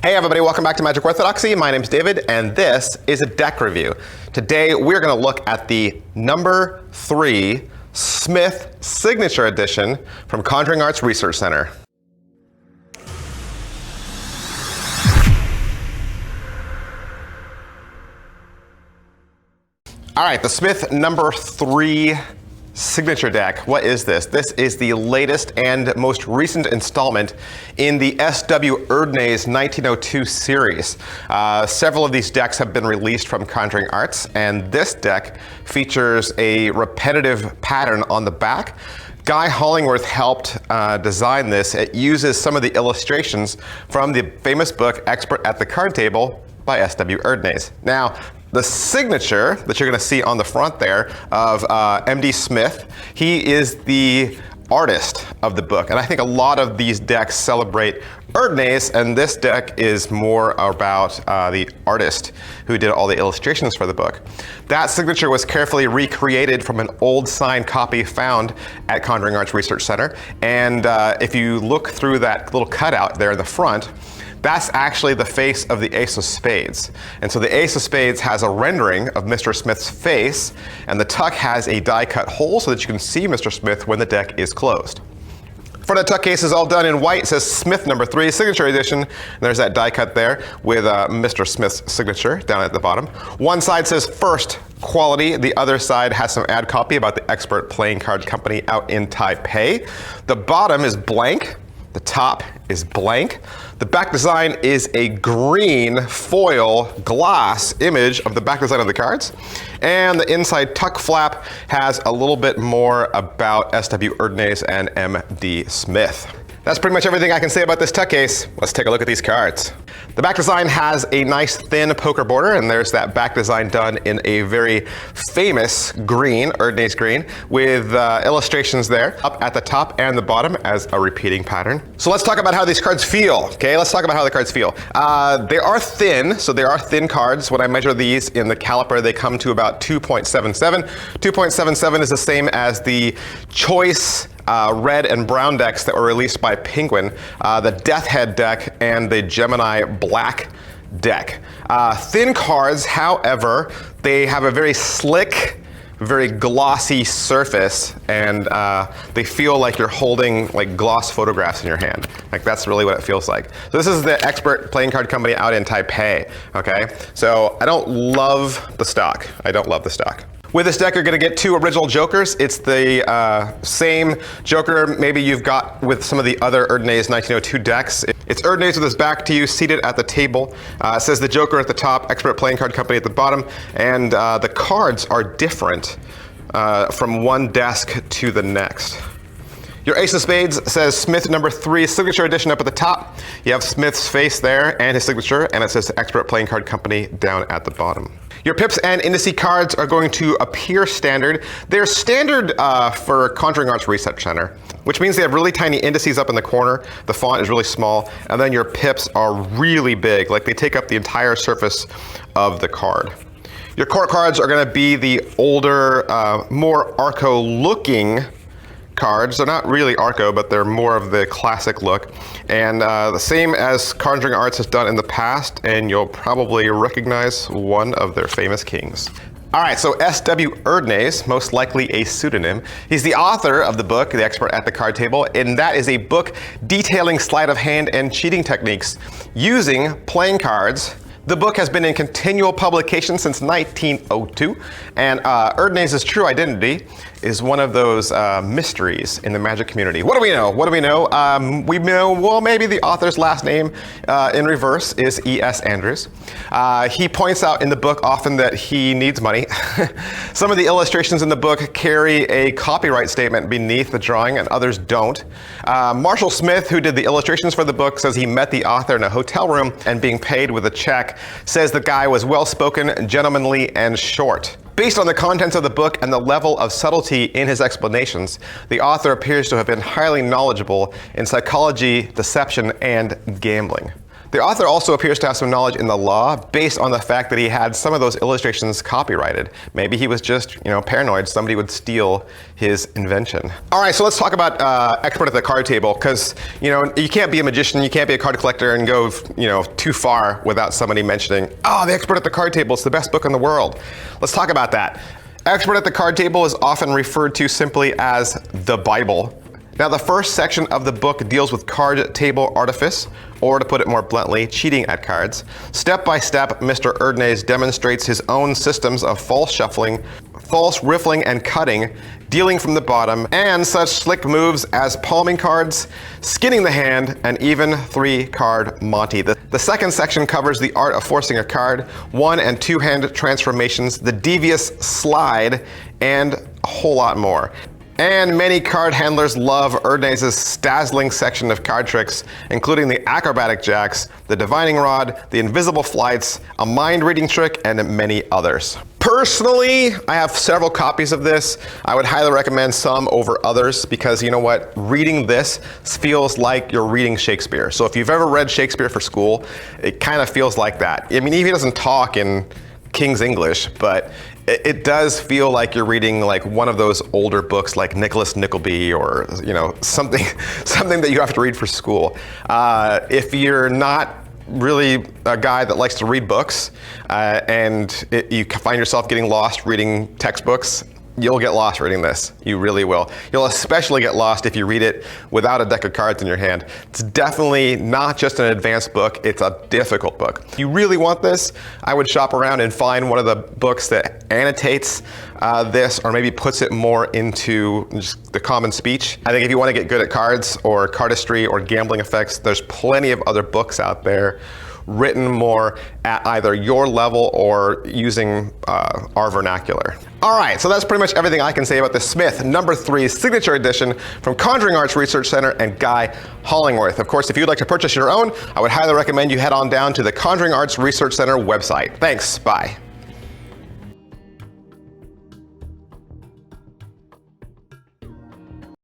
Hey everybody, welcome back to Magic Orthodoxy. My name's David, and this is a deck review. Today we're going to look at the number 3 Smith Signature Edition from Conjuring Arts Research Center. All right, the Smith number 3 Signature deck. What is this? This is the latest and most recent installment in the S.W. Erdnase 1902 series. Several of these decks have been released from Conjuring Arts, and this deck features a repetitive pattern on the back. Guy Hollingworth helped design this. It uses some of the illustrations from the famous book Expert at the Card Table by S.W. Erdnase. Now, the signature that you're going to see on the front there of M.D. Smith, he is the artist of the book. And I think a lot of these decks celebrate Erdnase, and this deck is more about the artist who did all the illustrations for the book. That signature was carefully recreated from an old signed copy found at Conjuring Arts Research Center. And if you look through that little cutout there in the front, that's actually the face of the Ace of Spades. And so the Ace of Spades has a rendering of Mr. Smith's face, and the tuck has a die-cut hole so that you can see Mr. Smith when the deck is closed. Front of the tuck case is all done in white. It says Smith number 3 Signature Edition. And there's that die cut there with Mr. Smith's signature down at the bottom. One side says First Quality. The other side has some ad copy about the Expert Playing Card Company out in Taipei. The bottom is blank. The top is blank. The back design is a green foil glass image of the back design of the cards. And the inside tuck flap has a little bit more about S.W. Erdnase and M.D. Smith. That's pretty much everything I can say about this tuck case. Let's take a look at these cards. The back design has a nice thin poker border, and there's that back design done in a very famous green, Erdnase green, with illustrations there up at the top and the bottom as a repeating pattern. So let's talk about how these cards feel. Okay, let's talk about how the cards feel. They are thin, so they are thin cards. When I measure these in the caliper, they come to about 2.77. 2.77 is the same as the choice red and brown decks that were released by Penguin, the Death Head deck and the Gemini Black deck. Thin cards, however, they have a very slick, very glossy surface, and they feel like you're holding like gloss photographs in your hand. Like that's really what it feels like. So this is the Expert Playing Card Company out in Taipei, okay? So I don't love the stock. I don't love the stock. With this deck, you're going to get 2 original Jokers. It's the same Joker maybe you've got with some of the other Erdnase 1902 decks. It's Erdnase with his back to you, seated at the table. It says the Joker at the top, Expert Playing Card Company at the bottom, and the cards are different from one desk to the next. Your Ace of Spades says Smith number 3 Signature Edition up at the top. You have Smith's face there and his signature, and it says Expert Playing Card Company down at the bottom. Your pips and indice cards are going to appear standard. They're standard for Conjuring Arts Research Center, which means they have really tiny indices up in the corner. The font is really small, and then your pips are really big, like they take up the entire surface of the card. Your core cards are going to be the older, more Arco-looking cards. They're not really Arco, but they're more of the classic look. And the same as Conjuring Arts has done in the past, and you'll probably recognize one of their famous kings. All right, so S.W. Erdnase, most likely a pseudonym. He's the author of the book, The Expert at the Card Table, and that is a book detailing sleight of hand and cheating techniques using playing cards. The book has been in continual publication since 1902, and Erdnase's true identity is one of those mysteries in the magic community. What do we know? What do we know? We know, well, maybe the author's last name in reverse is E.S. Andrews. He points out in the book often that he needs money. Some of the illustrations in the book carry a copyright statement beneath the drawing, and others don't. Marshall Smith, who did the illustrations for the book, says he met the author in a hotel room and being paid with a check, says the guy was well-spoken, gentlemanly, and short. Based on the contents of the book and the level of subtlety in his explanations, the author appears to have been highly knowledgeable in psychology, deception, and gambling. The author also appears to have some knowledge in the law based on the fact that he had some of those illustrations copyrighted. Maybe he was just, paranoid somebody would steal his invention. All right, so let's talk about expert at the card table, because, you can't be a magician, you can't be a card collector and go, too far without somebody mentioning, oh, the expert at the card table is the best book in the world. Let's talk about that. Expert at the card table is often referred to simply as the Bible. Now, the first section of the book deals with card table artifice, or to put it more bluntly, cheating at cards. Step by step, Mr. Erdnase demonstrates his own systems of false shuffling, false riffling and cutting, dealing from the bottom, and such slick moves as palming cards, skinning the hand, and even 3-card Monty. The second section covers the art of forcing a card, 1- and 2-hand transformations, the devious slide, and a whole lot more. And many card handlers love Erdnase's dazzling section of card tricks, including the acrobatic jacks, the divining rod, the invisible flights, a mind-reading trick, and many others. Personally, I have several copies of this. I would highly recommend some over others because, you know what, reading this feels like you're reading Shakespeare. So if you've ever read Shakespeare for school, it kind of feels like that. I mean, he doesn't talk in King's English, but it does feel like you're reading like one of those older books like Nicholas Nickleby or something that you have to read for school. If you're not really a guy that likes to read books and you find yourself getting lost reading textbooks, you'll get lost reading this. You really will. You'll especially get lost if you read it without a deck of cards in your hand. It's definitely not just an advanced book, it's a difficult book. If you really want this, I would shop around and find one of the books that annotates this or maybe puts it more into just the common speech. I think if you want to get good at cards or cardistry or gambling effects, there's plenty of other books out there written more at either your level or using our vernacular. All right, so that's pretty much everything I can say about the Smith #3 Signature Edition from Conjuring Arts Research Center and Guy Hollingworth. Of course, if you'd like to purchase your own, I would highly recommend you head on down to the Conjuring Arts Research Center website. Thanks, bye.